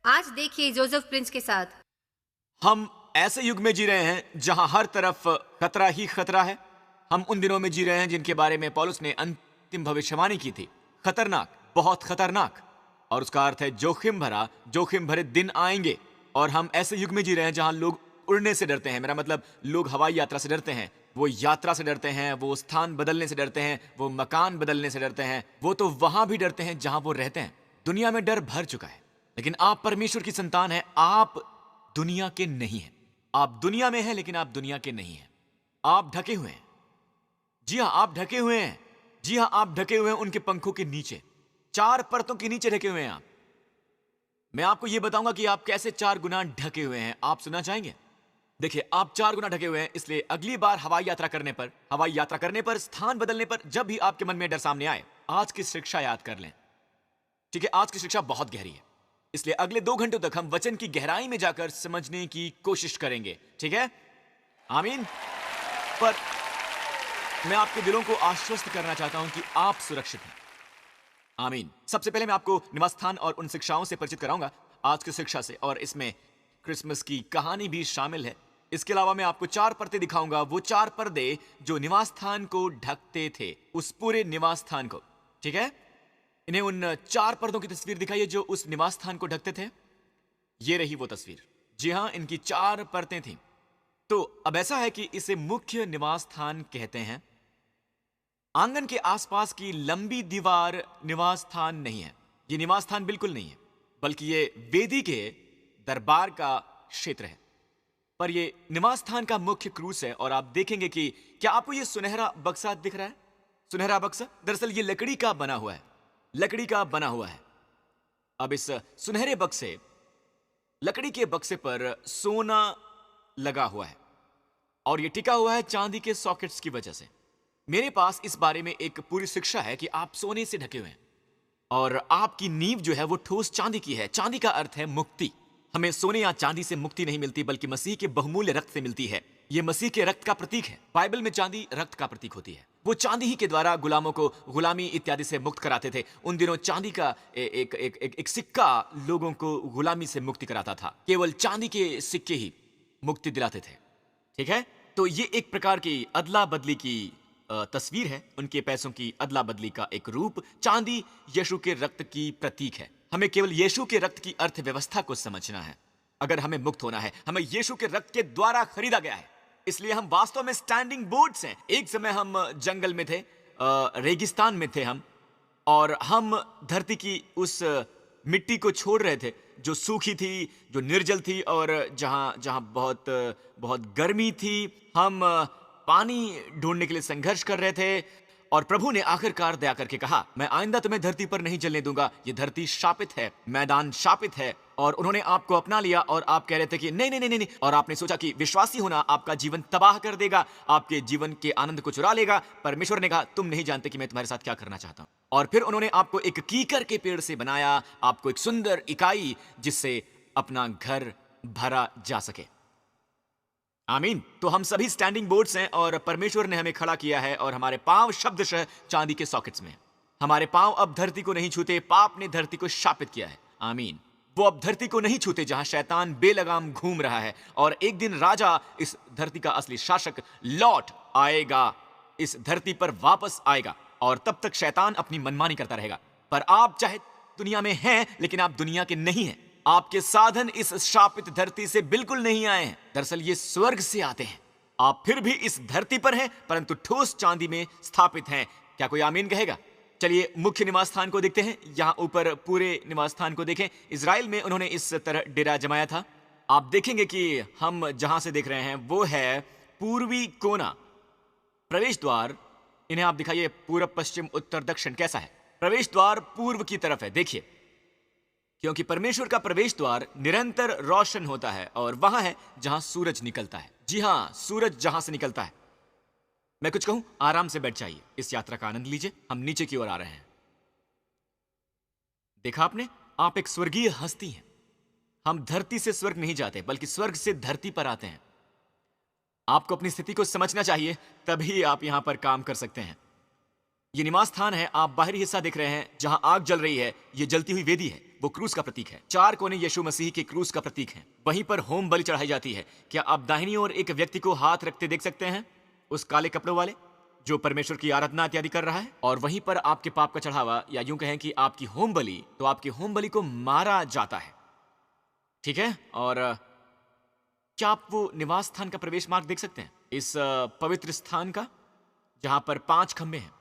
आज देखिए Joseph Prince के साथ। हम ऐसे युग में जी रहे हैं जहां हर तरफ खतरा ही खतरा है। हम उन दिनों में जी रहे हैं जिनके बारे में पौलुस ने अंतिम भविष्यवाणी की थी। खतरनाक, बहुत खतरनाक। और उसका अर्थ है जोखिम भरा, जोखिम भरे दिन आएंगे। और हम ऐसे युग में जी रहे हैं जहां लोग उड़ने से डरते हैं। मेरा मतलब, लोग हवाई यात्रा से डरते हैं, वो यात्रा से डरते हैं, वो स्थान बदलने से डरते हैं, वो मकान बदलने से डरते हैं, वो तो वहां भी डरते हैं जहां वो रहते हैं। दुनिया में डर भर चुका है। लेकिन आप परमेश्वर की संतान हैं, आप दुनिया के नहीं हैं। आप दुनिया में हैं लेकिन आप दुनिया के नहीं हैं। आप ढके हुए हैं। जी हां, आप ढके हुए हैं। जी हां, आप ढके हुए हैं उनके पंखों के नीचे। चार परतों के नीचे ढके हुए हैं आप। मैं आपको यह बताऊंगा कि आप कैसे 4 गुना ढके हुए हैं। आप सुनना चाहेंगे? देखिए, आप 4 गुना ढके हुए हैं, इसलिए अगली बार हवाई यात्रा करने पर, स्थान बदलने पर, जब भी आपके मन में डर सामने आए, आज की शिक्षा याद कर लें। ठीक है, आज की शिक्षा बहुत गहरी है, इसलिए अगले 2 घंटों तक हम वचन की गहराई में जाकर समझने की कोशिश करेंगे। ठीक है? आमीन। पर मैं आपके दिलों को आश्वस्त करना चाहता हूं कि आप सुरक्षित हैं। आमीन। सबसे पहले मैं आपको निवास स्थान और उन शिक्षाओं से परिचित कराऊंगा आज की शिक्षा से, और इसमें क्रिसमस की कहानी भी शामिल है। इसके अलावा मैं आपको 4 पर्दे दिखाऊंगा, वो 4 पर्दे जो निवास स्थान को ढकते थे, उस पूरे निवास स्थान को। ठीक है? इन्हें उन 4 पर्दों की तस्वीर दिखाइए जो उस निवास स्थान को ढकते थे। ये रही वो तस्वीर। जी हां, इनकी 4 परतें थीं। तो अब ऐसा है कि इसे मुख्य निवास स्थान कहते हैं। आंगन के आसपास की लंबी दीवार निवास स्थान नहीं है। ये निवास स्थान बिल्कुल नहीं है, बल्कि ये वेदी के दरबार का क्षेत्र है। पर ये निवास स्थान का मुख्य क्रूस है। और आप देखेंगे कि क्या आपको ये सुनहरा बक्सा दिख रहा है? सुनहरा बक्सा दरअसल ये लकड़ी का बना हुआ है। लकड़ी का बना हुआ है। अब इस सुनहरे बक्से, लकड़ी के बक्से पर सोना लगा हुआ है और यह टिका हुआ है चांदी के सॉकेट्स की वजह से। मेरे पास इस बारे में एक पूरी शिक्षा है कि आप सोने से ढके हुए हैं और आपकी नींव जो है वो ठोस चांदी की है। चांदी का अर्थ है मुक्ति। हमें सोने या चांदी से मुक्ति नहीं मिलती, बल्कि मसीह के बहुमूल्य रक्त से मिलती है। यह मसीह के रक्त का प्रतीक है। बाइबल में चांदी रक्त का प्रतीक होती है। वो चांदी ही के द्वारा गुलामों को गुलामी इत्यादि से मुक्त कराते थे। उन दिनों चांदी का एक सिक्का लोगों को गुलामी से मुक्ति कराता था। केवल चांदी के सिक्के ही मुक्ति दिलाते थे। ठीक है? तो ये एक प्रकार की अदला बदली की तस्वीर है। उनके पैसों की अदला बदली का एक रूप। चांदी यीशु के रक्त की प्रतीक है। हमें केवल यीशु के रक्त की अर्थव्यवस्था को समझना है। अगर हमें मुक्त होना है, हमें यीशु के रक्त के द्वारा खरीदा गया है। इसलिए हम वास्तव में स्टैंडिंग बोर्ड्स हैं। एक समय हम जंगल में थे, रेगिस्तान में थे हम, और हम धरती की उस मिट्टी को छोड़ रहे थे जो सूखी थी, जो निर्जल थी, और जहां जहां बहुत बहुत गर्मी थी। हम पानी ढूंढने के लिए संघर्ष कर रहे थे और प्रभु ने आखिरकार दया करके कहा, मैं आइंदा तुम्हें धरती पर नहीं चलने दूंगा। ये धरती शापित है, मैदान शापित है। और उन्होंने आपको अपना लिया और आप कह रहे थे कि नहीं नहीं नहीं नहीं, और आपने सोचा कि विश्वासी होना आपका जीवन तबाह कर देगा, आपके जीवन के आनंद को चुरा लेगा। परमेश्वर ने कहा, तुम नहीं जानते कि मैं तुम्हारे साथ क्या करना चाहता हूं। और फिर उन्होंने आपको एक कीकर के पेड़ से बनाया, आपको एक सुंदर इकाई जिससे अपना घर भरा जा सके। आमीन। तो हम सभी स्टैंडिंग बोर्ड्स हैं और परमेश्वर ने हमें खड़ा किया है और हमारे पांव शब्दशः चांदी के सॉकेट्स में। हमारे पांव अब धरती को नहीं छूते। पाप ने धरती को शापित किया है। आमीन। वो अब धरती को नहीं छूते जहां शैतान बेलगाम घूम रहा है। और एक दिन राजा, इस धरती का असली शासक, लौट आएगा, इस धरती पर वापस आएगा, और तब तक शैतान अपनी मनमानी करता रहेगा। पर आप चाहे दुनिया में हैं, लेकिन आप दुनिया के नहीं हैं। आपके साधन इस शापित धरती से बिल्कुल नहीं आए हैं। दरअसल ये स्वर्ग से आते हैं। आप फिर भी इस धरती पर हैं, परंतु ठोस चांदी में स्थापित हैं। क्या कोई आमीन कहेगा? चलिए मुख्य निवास स्थान को देखते हैं। यहां ऊपर पूरे निवास स्थान को देखें। इजराइल में उन्होंने इस तरह डेरा जमाया था। आप देखेंगे कि हम जहां से देख रहे हैं वो है पूर्वी कोना, प्रवेश द्वार। इन्हें आप दिखाइए, पूर्व, पश्चिम, उत्तर, दक्षिण कैसा है? प्रवेश द्वार पूर्व की तरफ है। देखिए, क्योंकि परमेश्वर का प्रवेश द्वार निरंतर रोशन होता है और वहां है जहां सूरज निकलता है। जी हां, सूरज जहां से निकलता है। मैं कुछ कहूं? आराम से बैठ जाइए, इस यात्रा का आनंद लीजिए। हम नीचे की ओर आ रहे हैं। देखा आपने? आप एक स्वर्गीय हस्ती हैं। हम धरती से स्वर्ग नहीं जाते, बल्कि स्वर्ग से धरती पर आते हैं। आपको अपनी स्थिति को समझना चाहिए, तभी आप यहां पर काम कर सकते हैं। ये निवास स्थान है। आप बाहरी हिस्सा देख रहे हैं जहां आग जल रही है। ये जलती हुई वेदी है। वो क्रूस का प्रतीक है। 4 कोने यीशु मसीह के क्रूस का प्रतीक हैं। वहीं पर होम बलि चढ़ाई जाती है। क्या आप दाहिनी ओर एक व्यक्ति को हाथ रखते देख सकते हैं, उस काले कपड़ों वाले जो परमेश्वर की आराधना इत्यादि कर रहा है? और वहीं पर आपके पाप का चढ़ावा, या यूं कहें कि आपकी होम बलि, तो आपकी होम बलि को मारा जाता है। ठीक है। और क्या आप वो निवास स्थान का प्रवेश मार्ग देख सकते हैं, इस पवित्र स्थान का, जहां पर 5 खंबे हैं?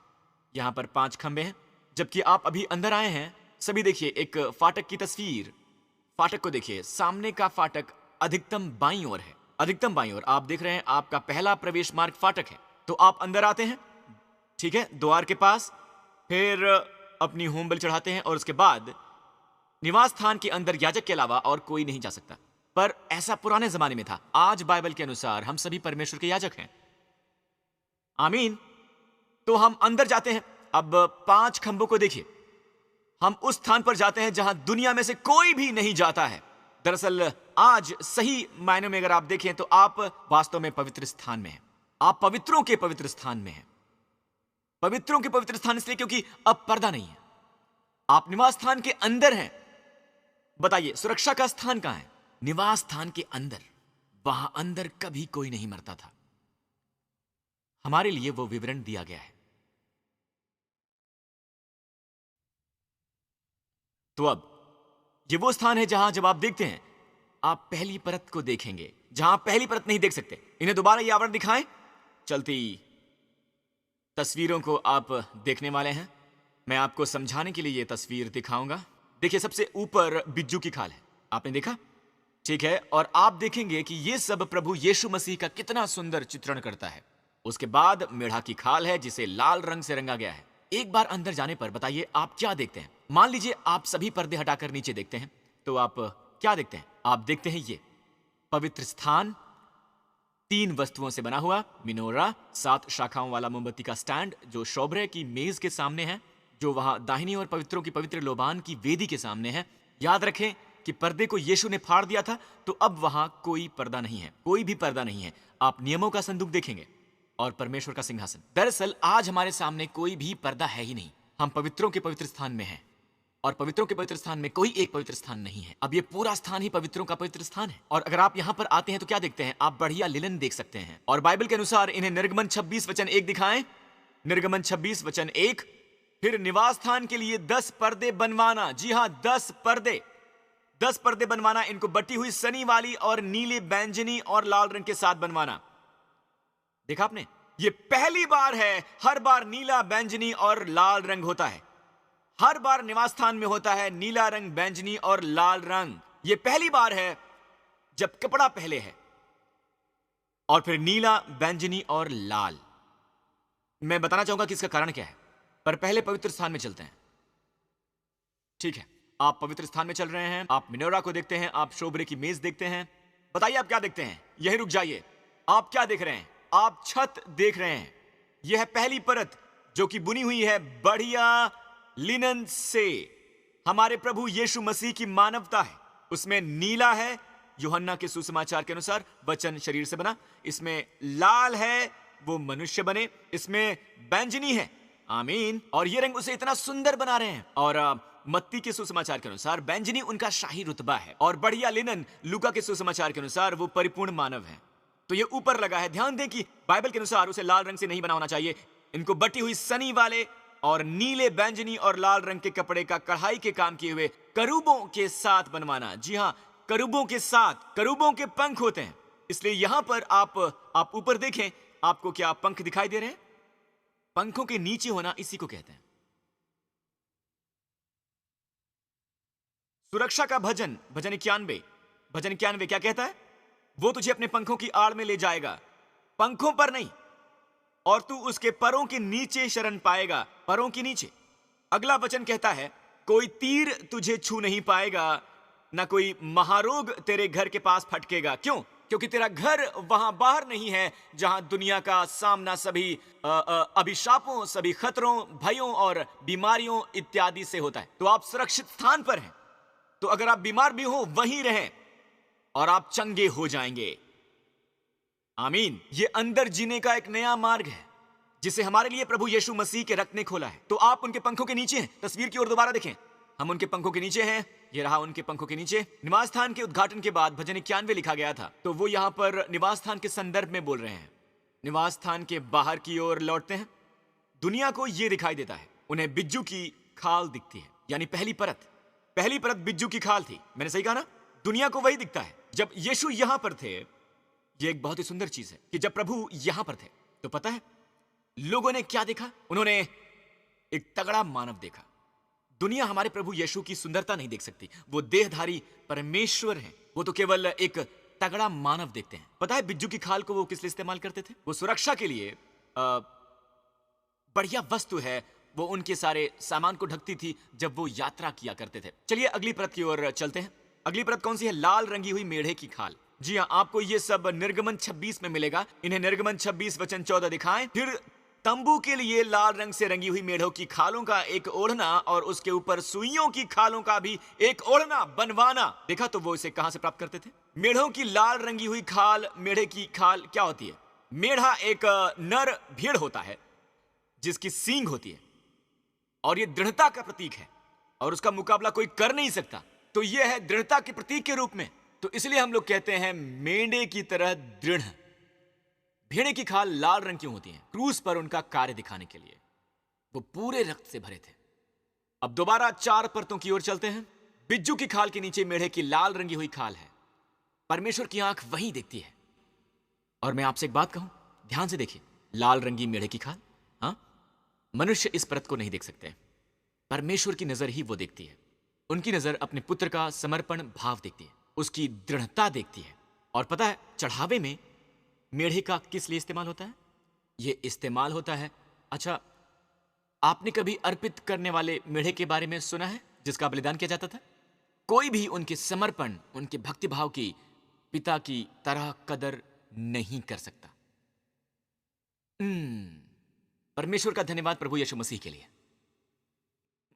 यहां पर 5 खंबे हैं। जबकि आप अभी अंदर आए हैं, सभी देखिए एक फाटक की तस्वीर। फाटक को देखिए, सामने का फाटक अधिकतम बाईं ओर है। अधिकतम बाईं ओर आप देख रहे हैं, आपका पहला प्रवेश मार्ग फाटक है। तो आप अंदर आते हैं, ठीक है, द्वार के पास, फिर अपनी होम बलि चढ़ाते हैं और उसके बाद निवास स्थान के अंदर याजक के अलावा और कोई नहीं जा सकता। पर ऐसा पुराने जमाने में था। आज बाइबल के अनुसार हम सभी परमेश्वर के याजक हैं। आमीन। तो हम अंदर जाते हैं। अब 5 खंभों को देखिए। हम उस स्थान पर जाते हैं जहां दुनिया में से कोई भी नहीं जाता है। दरअसल आज सही मायनों में अगर आप देखें तो आप वास्तव में पवित्र स्थान में हैं। आप पवित्रों के पवित्र स्थान में हैं। पवित्रों के पवित्र स्थान इसलिए क्योंकि अब पर्दा नहीं है। आप निवास स्थान के अंदर हैं। बताइए, सुरक्षा का स्थान कहां है? निवास स्थान के अंदर। वहां अंदर कभी कोई नहीं मरता था। हमारे लिए वो विवरण दिया गया है। तो अब ये वो स्थान है जहां जब आप देखते हैं, आप पहली परत को देखेंगे। जहां आप पहली परत नहीं देख सकते। इन्हें दोबारा ये आवरण दिखाएं। चलती तस्वीरों को आप देखने वाले हैं। मैं आपको समझाने के लिए ये तस्वीर दिखाऊंगा। देखिए, सबसे ऊपर बिज्जू की खाल है। आपने देखा? ठीक है। और आप देखेंगे कि ये सब प्रभु यीशु मसीह का कितना सुंदर चित्रण करता है। उसके बाद मेढ़ा की खाल है जिसे लाल रंग से रंगा गया है। एक बार अंदर जाने पर बताइए आप क्या देखते हैं। मान लीजिए आप सभी पर्दे हटाकर नीचे देखते हैं, तो आप क्या देखते हैं? आप देखते हैं ये पवित्र स्थान, 3 वस्तुओं से बना हुआ मिनोरा, 7 शाखाओं वाला मोमबत्ती का स्टैंड जो शोभरे की मेज के सामने है, जो वहां दाहिनी ओर पवित्रों की पवित्र लोबान की वेदी के सामने है। याद रखें कि पर्दे को यीशु ने फाड़ दिया था, तो अब वहां कोई पर्दा नहीं है, कोई भी पर्दा नहीं है। आप नियमों का संदूक देखेंगे और परमेश्वर का सिंहासन। दरअसल आज हमारे सामने कोई भी पर्दा है ही नहीं। हम पवित्रों के पवित्र स्थान में हैं और पवित्रों के पवित्र स्थान में कोई एक पवित्र स्थान नहीं है। अब ये पूरा स्थान ही पवित्रों का पवित्र स्थान है। और अगर आप यहां पर आते हैं तो क्या देखते हैं? आप बढ़िया लिनन देख सकते हैं। और बाइबल के अनुसार इन्हें निर्गमन 26 वचन 1 दिखाएं। निर्गमन 26 वचन 1। फिर निवास स्थान के लिए 10 पर्दे बनवाना। जी हां, 10 पर्दे। 10 पर्दे बनवाना। इनको बटी हुई सनी वाली और नीले, बैंगनी और लाल रंग के साथ बनवाना। देखा आपने? ये पहली बार है। हर बार नीला, बैंगनी और लाल रंग होता है। हर बार निवास स्थान में होता है नीला रंग, बैंगनी और लाल रंग। ये पहली बार है जब कपड़ा पहले है और फिर नीला, बैंगनी और लाल। मैं बताना चाहूंगा कि इसका कारण क्या है, पर पहले पवित्र स्थान में चलते हैं। ठीक है, आप पवित्र स्थान में चल रहे हैं। आप मिनोरा को देखते हैं, आप शोभरे की मेज देखते हैं। बताइए आप क्या देखते हैं? यही रुक जाइए। आप क्या देख रहे हैं? आप छत देख रहे हैं। यह है पहली परत जो कि बुनी हुई है बढ़िया लिनन से। हमारे प्रभु यीशु मसीह की मानवता है। उसमें नीला है, यूहन्ना के सुसमाचार के अनुसार वचन शरीर से बना। इसमें लाल है, वो मनुष्य बने। इसमें बैंगनी है, आमीन, और ये रंग उसे इतना सुंदर बना रहे हैं। और मत्ती के सुसमाचार के अनुसार बैंगनी उनका शाही रुतबा है, और बढ़िया लिनन लूका के सुसमाचार के अनुसार वो परिपूर्ण मानव है। तो ये ऊपर लगा है। ध्यान दें कि बाइबल के अनुसार उसे लाल रंग से नहीं बना होना चाहिए। इनको बटी हुई सनी वाले और नीले, बैंगनी और लाल रंग के कपड़े का कढ़ाई के काम किए हुए करूबों के साथ बनवाना। जी हां, करूबों के साथ। करूबों के पंख होते हैं, इसलिए यहां पर आप ऊपर देखें, आपको क्या पंख दिखाई दे रहे हैं? पंखों के नीचे होना इसी को कहते हैं सुरक्षा का भजन। भजन 91। भजन 91 क्या कहता है? वो तुझे अपने पंखों की आड़ में ले जाएगा, पंखों पर नहीं, और तू उसके परों के नीचे शरण पाएगा। परों के नीचे। अगला वचन कहता है, कोई तीर तुझे छू नहीं पाएगा, ना कोई महारोग तेरे घर के पास फटकेगा। क्यों? क्योंकि तेरा घर वहां बाहर नहीं है जहां दुनिया का सामना सभी अभिशापों, सभी खतरों, भयों और बीमारियों इत्यादि से होता है। तो आप सुरक्षित स्थान पर हैं। तो अगर आप बीमार भी हो, वहीं रहें और आप चंगे हो जाएंगे। आमीन। ये अंदर जीने का एक नया मार्ग है जिसे हमारे लिए प्रभु यीशु मसीह के रक्त ने खोला है। तो आप उनके पंखों के नीचे हैं। तस्वीर की ओर दोबारा देखें। हम उनके पंखों के नीचे हैं। ये रहा उनके पंखों के नीचे। निवास स्थान के उद्घाटन के बाद भजन 91 लिखा गया था, तो वो यहाँ पर निवास स्थान के संदर्भ में बोल रहे हैं। निवास स्थान के बाहर की ओर लौटते हैं। दुनिया को ये दिखाई देता है, उन्हें बिज्जू की खाल दिखती है, यानी पहली परत बिज्जू की खाल थी। मैंने सही कहा ना? दुनिया को वही दिखता है। जब यीशु यहां पर थे, ये एक बहुत ही सुंदर चीज है कि जब प्रभु यहां पर थे तो पता है लोगों ने क्या देखा? उन्होंने एक तगड़ा मानव देखा। दुनिया हमारे प्रभु यीशु की सुंदरता नहीं देख सकती। वो देहधारी परमेश्वर हैं, वो तो केवल एक तगड़ा मानव देखते हैं। पता है बिज्जू की खाल को वो किस लिए इस्तेमाल करते थे? वो सुरक्षा के लिए बढ़िया वस्तु है, वो उनके सारे सामान को ढकती थी जब वो यात्रा किया करते थे। चलिए अगली परत की ओर चलते हैं। अगली परत कौन सी है? लाल रंगी हुई मेढ़े की खाल। जी हाँ, आपको ये सब निर्गमन 26 में मिलेगा। इन्हें निर्गमन 26 वचन 14 दिखाएं। फिर तंबू के लिए लाल रंग से रंगी हुई मेढ़ों की खालों का एक ओढ़ना और उसके ऊपर सुइयों की खालों का भी एक ओढ़ना बनवाना। देखा तो वो इसे कहां से प्राप्त करते थे? मेढ़ों की लाल रंगी हुई खाल। मेढ़े की खाल क्या होती है? मेढ़ा एक नर भेड़ होता है जिसकी सींग होती है और ये दृढ़ता का प्रतीक है और उसका मुकाबला कोई कर नहीं सकता। तो ये है दृढ़ता के प्रतीक के रूप में। तो इसलिए हम लोग कहते हैं मेंढे की तरह दृढ़। भेड़े की खाल लाल रंग क्यों होती है? क्रूस पर उनका कार्य दिखाने के लिए। वो पूरे रक्त से भरे थे। अब दोबारा 4 परतों की ओर चलते हैं। बिज्जू की खाल के नीचे मेढ़े की लाल रंगी हुई खाल है। परमेश्वर की आंख वहीं देखती है। और मैं आपसे एक बात कहूं, ध्यान से देखिए, लाल रंगी मेढ़े की खाल। हाँ, मनुष्य इस परत को नहीं देख सकते। परमेश्वर की नजर ही वो देखती है। उनकी नजर अपने पुत्र का समर्पण भाव देखती है, उसकी दृढ़ता देखती है। और पता है चढ़ावे में मेढ़े का किस लिए इस्तेमाल होता है? ये इस्तेमाल होता है, अच्छा आपने कभी अर्पित करने वाले मेढ़े के बारे में सुना है जिसका बलिदान किया जाता था? कोई भी उनके समर्पण, उनके भक्तिभाव की पिता की तरह कदर नहीं कर सकता। परमेश्वर का धन्यवाद प्रभु यीशु मसीह के लिए।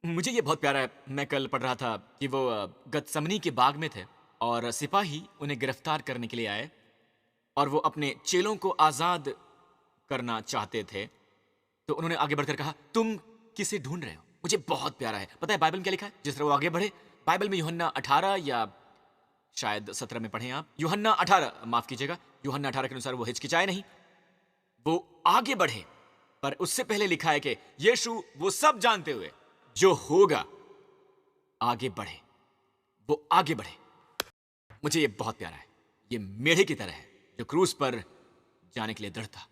मुझे ये बहुत प्यारा है। मैं कल पढ़ रहा था कि वो गतसमनी के बाग में थे और सिपाही उन्हें गिरफ्तार करने के लिए आए और वो अपने चेलों को आजाद करना चाहते थे। तो उन्होंने आगे बढ़कर कहा, तुम किसे ढूंढ रहे हो? मुझे बहुत प्यारा है। पता है बाइबल में क्या लिखा है? जिस तरह वो आगे बढ़े, बाइबल में यूहन्ना 18 या शायद 17 में पढ़ें आप। यूहन्ना 18, माफ कीजिएगा, यूहन्ना 18 के अनुसार वो हिचकिचाए नहीं, वो आगे बढ़े। पर उससे पहले लिखा है कि यीशु वो सब जानते हुए जो होगा आगे बढ़े, वो आगे बढ़े। मुझे ये बहुत प्यारा है। ये मेढ़े की तरह है जो क्रूस पर जाने के लिए दृढ़ था।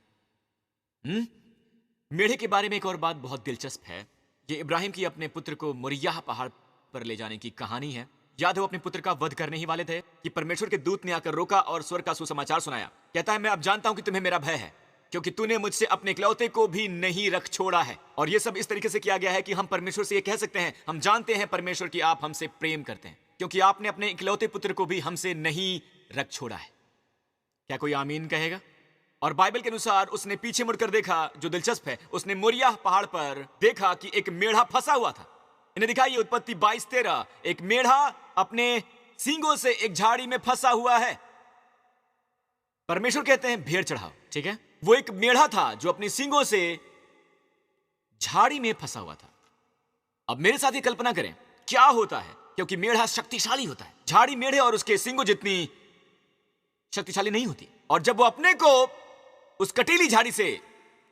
मेढ़े के बारे में एक और बात बहुत दिलचस्प है। ये इब्राहिम की अपने पुत्र को मोरियाह पहाड़ पर ले जाने की कहानी है। याद है वो अपने पुत्र का वध करने ही वाले थे कि परमेश्वर के दूत ने आकर रोका और स्वर्ग का सुसमाचार सुनाया। कहता है, मैं अब जानता हूं कि तुम्हें मेरा भय है क्योंकि तूने मुझसे अपने इकलौते को भी नहीं रख छोड़ा है। और ये सब इस तरीके से किया गया है कि हम परमेश्वर से ये कह सकते हैं, हम जानते हैं परमेश्वर कि आप हमसे प्रेम करते हैं क्योंकि आपने अपने इकलौते पुत्र को भी हमसे नहीं रख छोड़ा है। क्या कोई आमीन कहेगा? और बाइबल के अनुसार उसने पीछे मुड़कर देखा, जो दिलचस्प है, उसने मोरियाह पहाड़ पर देखा कि एक मेढ़ा फंसा हुआ था। इन्हें दिखाइए उत्पत्ति 22:13। एक मेढ़ा अपने सींगों से एक झाड़ी में फंसा हुआ है। परमेश्वर कहते हैं भेड़ चढ़ाओ, ठीक है? वो एक मेढ़ा था जो अपनी सींगों से झाड़ी में फंसा हुआ था। अब मेरे साथ ये कल्पना करें क्या होता है, क्योंकि मेढ़ा शक्तिशाली होता है। झाड़ी मेढ़े और उसके सींगों जितनी शक्तिशाली नहीं होती। और जब वो अपने को उस कटीली झाड़ी से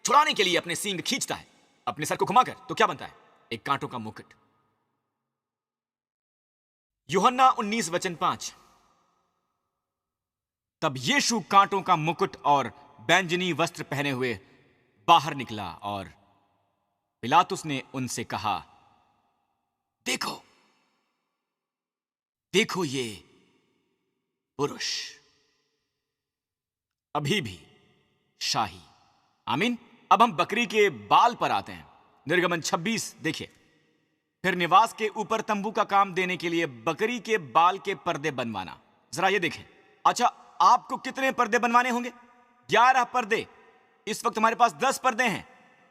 छुड़ाने के लिए अपने सींग खींचता है अपने सर को घुमाकर, तो क्या बनता है? एक कांटों का मुकुट। यूहन्ना 19 वचन 5। तब यीशु कांटों का मुकुट और बैंजनी वस्त्र पहने हुए बाहर निकला और पिलातुस ने उनसे कहा, देखो देखो ये पुरुष, अभी भी शाही। आमीन। अब हम बकरी के बाल पर आते हैं। निर्गमन 26 देखिए। फिर निवास के ऊपर तंबू का काम देने के लिए बकरी के बाल के पर्दे बनवाना। जरा ये देखें। अच्छा, आपको कितने पर्दे बनवाने होंगे? 11 पर्दे। इस वक्त हमारे पास 10 पर्दे हैं।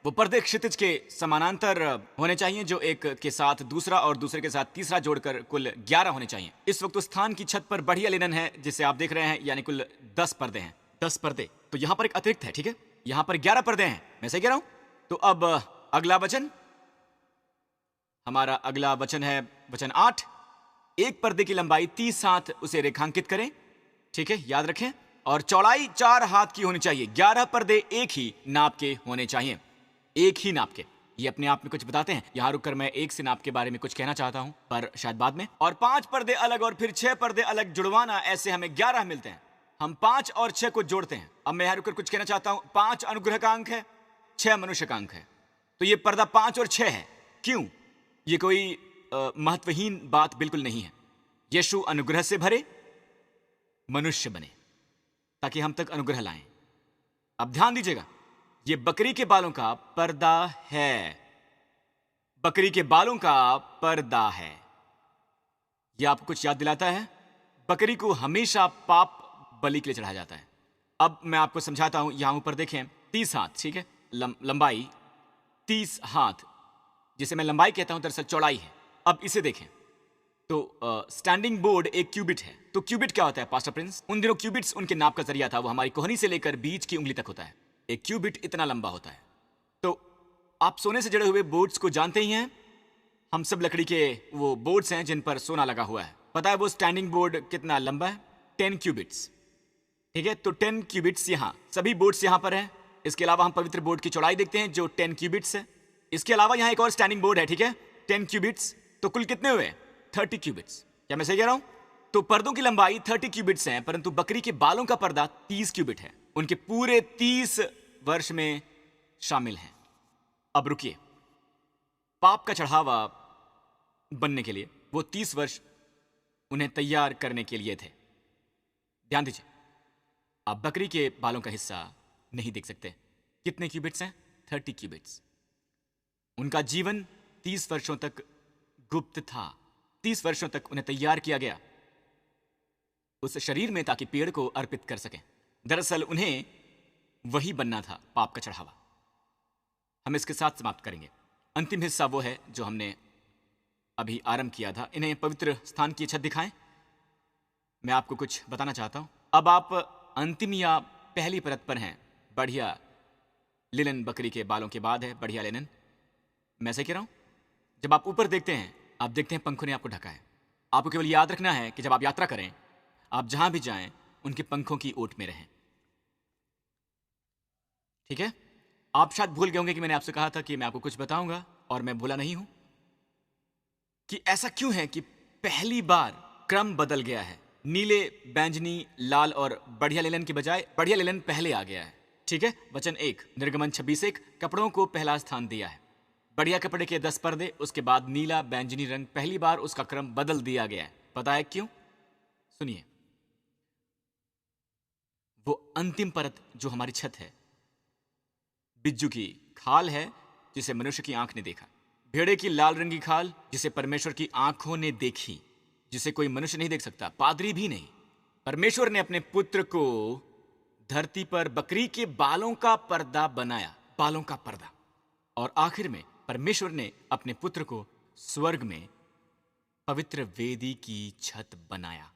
वो पर्दे क्षितिज के समानांतर होने चाहिए, जो एक के साथ दूसरा और दूसरे के साथ तीसरा जोड़कर कुल 11 होने चाहिए। इस वक्त उस स्थान की छत पर बढ़िया लिनन है जिसे आप देख रहे हैं, यानी कुल 10 पर्दे हैं। 10 पर्दे। तो यहां पर एक अतिरिक्त है, ठीक है? यहां पर 11 पर्दे हैं। मैं सही कह रहा हूं? तो अब अगला वचन, हमारा अगला वचन है वचन 8। एक पर्दे की लंबाई 30 हाथ, उसे रेखांकित करें। ठीक है, याद रखें। और चौड़ाई 4 हाथ की होनी चाहिए। 11 पर्दे एक ही नाप के होने चाहिए, एक ही नाप के। ये अपने आप में कुछ बताते हैं। यहां रुककर मैं एक से नाप के बारे में कुछ कहना चाहता हूं, पर शायद बाद में। और 5 पर्दे अलग और फिर 6 पर्दे अलग जुड़वाना, ऐसे हमें 11 मिलते हैं। हम 5 और 6 को जोड़ते हैं। अब मैं यहां रुककर कुछ कहना चाहता हूं। 5 अनुग्रह का अंक है, 6 मनुष्य का अंक है। तो ये पर्दा 5 और 6 है। क्यों? ये कोई महत्वहीन बात बिल्कुल नहीं है। यीशु अनुग्रह से भरे मनुष्य बने ताकि हम तक अनुग्रह लाएं। अब ध्यान दीजिएगा, ये बकरी के बालों का पर्दा है। बकरी के बालों का पर्दा है। यह आपको कुछ याद दिलाता है? बकरी को हमेशा पाप बलि के लिए चढ़ाया जाता है। अब मैं आपको समझाता हूं। यहां ऊपर देखें, 30 हाथ, ठीक है, लंबाई 30 हाथ, जिसे मैं लंबाई कहता हूं, दरअसल चौड़ाई है। अब इसे देखें तो स्टैंडिंग बोर्ड एक क्यूबिट है। तो क्यूबिट क्या होता है पास्टर प्रिंस? उन दिनों क्यूबिट्स उनके नाप का जरिया था। वो हमारी कोहनी से लेकर बीच की उंगली तक होता है। एक क्यूबिट इतना लंबा होता है। तो आप सोने से जड़े हुए बोर्ड्स को जानते ही हैं। हम सब लकड़ी के वो बोर्ड्स हैं जिन पर सोना लगा हुआ है। पता है वो स्टैंडिंग बोर्ड कितना लंबा है? 10 क्यूबिट्स। ठीक है, तो 10 क्यूबिट्स यहाँ, सभी बोर्ड्स यहाँ पर हैं। इसके अलावा हम पवित्र बोर्ड की चौड़ाई देखते हैं जो 10 क्यूबिट्स है। इसके अलावा यहाँ एक और स्टैंडिंग बोर्ड है, ठीक है, 10 क्यूबिट्स। तो कुल कितने हुए? 30 क्यूबिट्स। क्या मैं सही कह रहा हूं? तो पर्दों की लंबाई 30 क्यूबिट्स हैं, परंतु बकरी के बालों का पर्दा 30 क्यूबिट है। उनके पूरे 30 वर्ष में शामिल हैं। अब रुकिए, पाप का चढ़ावा बनने के लिए वो 30 वर्ष उन्हें तैयार करने के लिए थे। ध्यान दीजिए, आप बकरी के बालों का हिस्सा नहीं देख सकते। कितने क्यूबिट्स हैं? 30 क्यूबिट्स। उनका जीवन 30 वर्षों तक गुप्त था। 30 वर्षों तक उन्हें तैयार किया गया उस शरीर में ताकि पेड़ को अर्पित कर सकें। दरअसल उन्हें वही बनना था, पाप का चढ़ावा। हम इसके साथ समाप्त करेंगे। अंतिम हिस्सा वो है जो हमने अभी आरंभ किया था। इन्हें पवित्र स्थान की छत दिखाएं। मैं आपको कुछ बताना चाहता हूं। अब आप अंतिम या पहली परत पर हैं। बढ़िया लिनन बकरी के बालों के बाद है, बढ़िया लिनन। मैं ऐसे कह रहा हूं, जब आप ऊपर देखते हैं, आप देखते हैं पंखों ने आपको ढका है। आपको केवल याद रखना है कि जब आप यात्रा करें, आप जहां भी जाएं, उनके पंखों की ओट में रहें। ठीक है? आप शायद भूल गए होंगे कि मैंने आपसे कहा था कि मैं आपको कुछ बताऊंगा, और मैं भूला नहीं हूं कि ऐसा क्यों है कि पहली बार क्रम बदल गया है। नीले, बैंजनी, लाल और बढ़िया लिनन के बजाय बढ़िया लिनन पहले आ गया है। ठीक है? वचन 1 निर्गमन 26:1 कपड़ों को पहला स्थान दिया है। बढ़िया कपड़े के 10 पर्दे, उसके बाद नीला बैंजनी रंग, पहली बार उसका क्रम बदल दिया गया है। पता है क्यों? सुनिए, वो अंतिम परत जो हमारी छत है, बिज्जू की खाल है जिसे मनुष्य की आंख ने देखा। भेड़े की लाल रंगी खाल जिसे परमेश्वर की आंखों ने देखी, जिसे कोई मनुष्य नहीं देख सकता, पादरी भी नहीं। परमेश्वर ने अपने पुत्र को धरती पर बकरी के बालों का पर्दा बनाया, बालों का पर्दा। और आखिर में परमेश्वर ने अपने पुत्र को स्वर्ग में पवित्र वेदी की छत बनाया।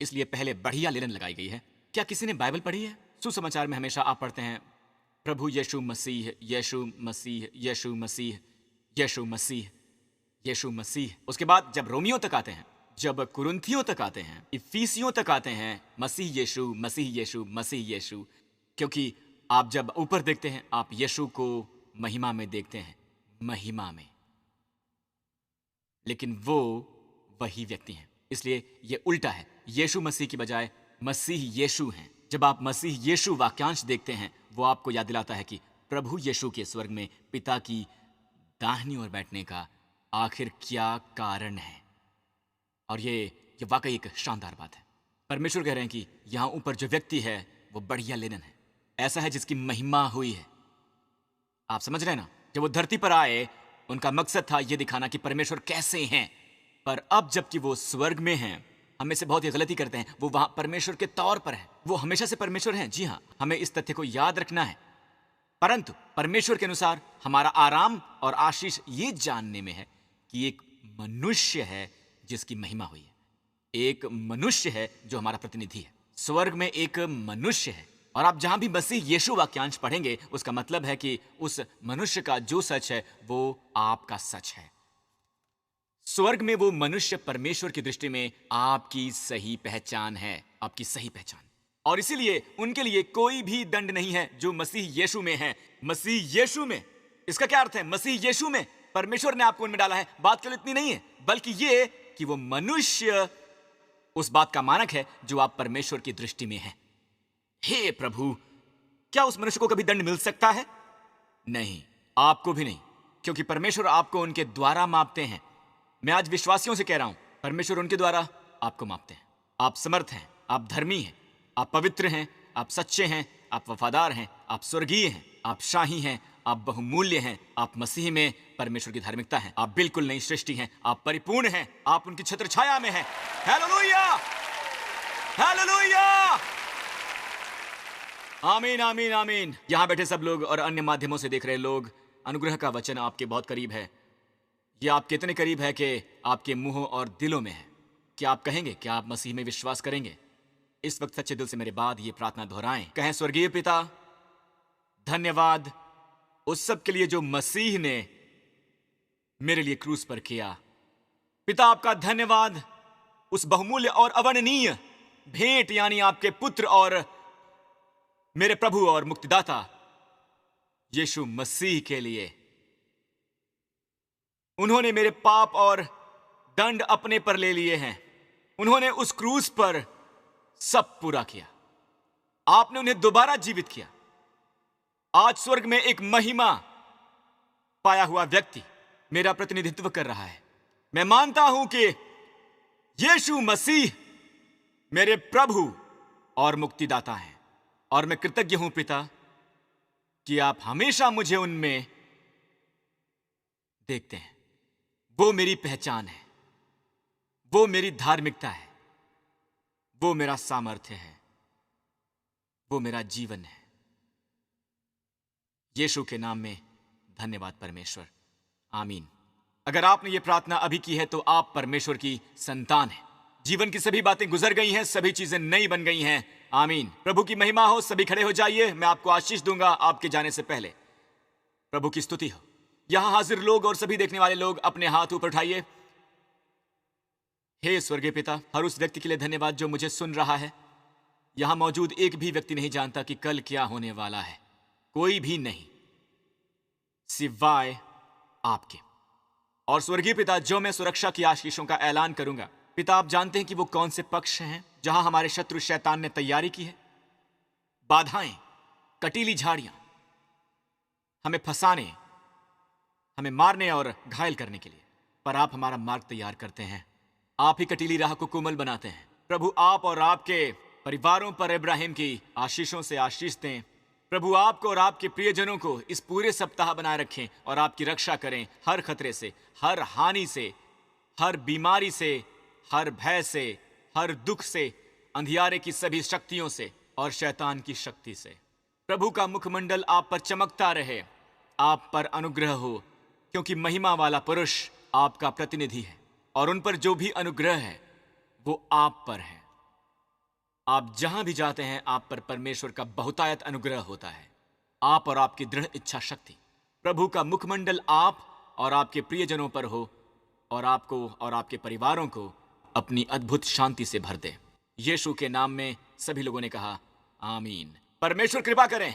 इसलिए पहले बढ़िया लिनन लगाई गई है। क्या किसी ने बाइबल पढ़ी है? सुसमाचार में हमेशा आप पढ़ते हैं प्रभु यीशु मसीह, यीशु मसीह, यीशु मसीह, यीशु मसीह, यीशु मसीह। उसके बाद जब रोमियो तक आते हैं, जब कुरिन्थियों तक आते हैं, इफिसियों तक आते हैं, मसीह यीशु, मसीह यीशु, मसीह यीशु। क्योंकि आप जब ऊपर देखते हैं, आप यीशु को महिमा में देखते हैं, महिमा में। लेकिन वो वही व्यक्ति हैं। इसलिए ये उल्टा है। यीशु मसीह की बजाय मसीह यीशु हैं। जब आप मसीह यीशु वाक्यांश देखते हैं, वो आपको याद दिलाता है कि प्रभु यीशु के स्वर्ग में पिता की दाहिनी ओर बैठने का आखिर क्या कारण है। और ये वाकई एक शानदार बात है। परमेश्वर कह रहे हैं कि यहां ऊपर जो व्यक्ति है वो बढ़िया लिनन है, ऐसा है जिसकी महिमा हुई है। आप समझ रहे हैं ना? जब वो धरती पर आए, उनका मकसद था ये दिखाना कि परमेश्वर कैसे हैं। पर अब जबकि वो स्वर्ग में हैं, हम इससे बहुत ही गलती करते हैं। वो वहां परमेश्वर के तौर पर है। वो हमेशा से परमेश्वर हैं। जी हाँ, हमें इस तथ्य को याद रखना है। परंतु परमेश्वर के अनुसार हमारा आराम और आशीष ये जानने में है कि एक मनुष्य है जिसकी महिमा हुई है। एक मनुष्य है जो हमारा प्रतिनिधि है। स्वर्ग में एक मनुष्य है। और आप जहां भी मसीह यीशु वाक्यांश पढ़ेंगे, उसका मतलब है कि उस मनुष्य का जो सच है वो आपका सच है। स्वर्ग में वो मनुष्य परमेश्वर की दृष्टि में आपकी सही पहचान है, आपकी सही पहचान। और इसीलिए उनके लिए कोई भी दंड नहीं है जो मसीह यीशु में है। मसीह यीशु में, इसका क्या अर्थ है? मसीह यीशु में परमेश्वर ने आपको उनमें डाला है। बात केवल इतनी नहीं है, बल्कि ये कि वो मनुष्य उस बात का मानक है जो आप परमेश्वर की दृष्टि में है। हे प्रभु, क्या उस मनुष्य को कभी दंड मिल सकता है? नहीं, आपको भी नहीं, क्योंकि परमेश्वर आपको उनके द्वारा मापते हैं। मैं आज विश्वासियों से कह रहा हूं, परमेश्वर उनके द्वारा आपको मापते हैं। आप समर्थ हैं, आप धर्मी हैं, आप पवित्र हैं, आप सच्चे हैं, आप वफादार हैं, आप स्वर्गीय हैं, आप शाही हैं, आप बहुमूल्य हैं, आप मसीह में परमेश्वर की धार्मिकता हैं, आप बिल्कुल नई सृष्टि हैं, आप परिपूर्ण हैं, आप उनकी छत्र छाया में हैं। हालेलुया! हालेलुया! आमीन, आमीन, आमीन। यहां बैठे सब लोग और अन्य माध्यमों से देख रहे लोग, अनुग्रह का वचन आपके बहुत करीब है। यह आपके इतने करीब है कि आपके मुंहों और दिलों में है। क्या आप कहेंगे? क्या आप मसीह में विश्वास करेंगे? इस वक्त सच्चे दिल से मेरे बाद ये प्रार्थना दोहराएं। कहें, स्वर्गीय पिता, धन्यवाद उस सब के लिए जो मसीह ने मेरे लिए क्रूस पर किया। पिता, आपका धन्यवाद उस बहुमूल्य और अवर्णनीय भेंट यानी आपके पुत्र और मेरे प्रभु और मुक्तिदाता यीशु मसीह के लिए। उन्होंने मेरे पाप और दंड अपने पर ले लिए हैं। उन्होंने उस क्रूस पर सब पूरा किया। आपने उन्हें दोबारा जीवित किया। आज स्वर्ग में एक महिमा पाया हुआ व्यक्ति मेरा प्रतिनिधित्व कर रहा है। मैं मानता हूं कि यीशु मसीह मेरे प्रभु और मुक्तिदाता हैं, और मैं कृतज्ञ हूं पिता कि आप हमेशा मुझे उनमें देखते हैं। वो मेरी पहचान है, वो मेरी धार्मिकता है, वो मेरा सामर्थ्य है, वो मेरा जीवन है। यीशु के नाम में धन्यवाद परमेश्वर, आमीन। अगर आपने ये प्रार्थना अभी की है तो आप परमेश्वर की संतान हैं। जीवन की सभी बातें गुजर गई हैं, सभी चीजें नई बन गई हैं। आमीन। प्रभु की महिमा हो। सभी खड़े हो जाइए, मैं आपको आशीष दूंगा आपके जाने से पहले। प्रभु की स्तुति हो। यहां हाजिर लोग और सभी देखने वाले लोग अपने हाथ ऊपर उठाइए। हे स्वर्गीय पिता, हर उस व्यक्ति के लिए धन्यवाद जो मुझे सुन रहा है। यहां मौजूद एक भी व्यक्ति नहीं जानता कि कल क्या होने वाला है, कोई भी नहीं सिवाय आपके। और स्वर्गीय पिता, जो मैं सुरक्षा की आशीषों का ऐलान करूंगा, पिता आप जानते हैं कि वो कौन से पक्ष हैं जहां हमारे शत्रु शैतान ने तैयारी की है। बाधाएं, कटीली झाड़ियां हमें फंसाने, हमें मारने और घायल करने के लिए, पर आप हमारा मार्ग तैयार करते हैं। आप ही कटीली राह को कोमल बनाते हैं। प्रभु, आप और आपके परिवारों पर इब्राहिम की आशीषों से आशीष दें। प्रभु, आपको और आपके प्रियजनों को इस पूरे सप्ताह बनाए रखें और आपकी रक्षा करें हर खतरे से, हर हानि से, हर बीमारी से, हर भय से, हर दुख से, अंधियारे की सभी शक्तियों से और शैतान की शक्ति से। प्रभु का मुखमंडल आप पर चमकता रहे, आप पर अनुग्रह हो, क्योंकि महिमा वाला पुरुष आपका प्रतिनिधि है और उन पर जो भी अनुग्रह है वो आप पर है। आप जहां भी जाते हैं आप पर परमेश्वर का बहुतायत अनुग्रह होता है। आप और आपकी दृढ़ इच्छा शक्ति, प्रभु का मुखमंडल आप और आपके प्रियजनों पर हो और आपको और आपके परिवारों को अपनी अद्भुत शांति से भर दे। यीशु के नाम में सभी लोगों ने कहा आमीन। परमेश्वर कृपा करें।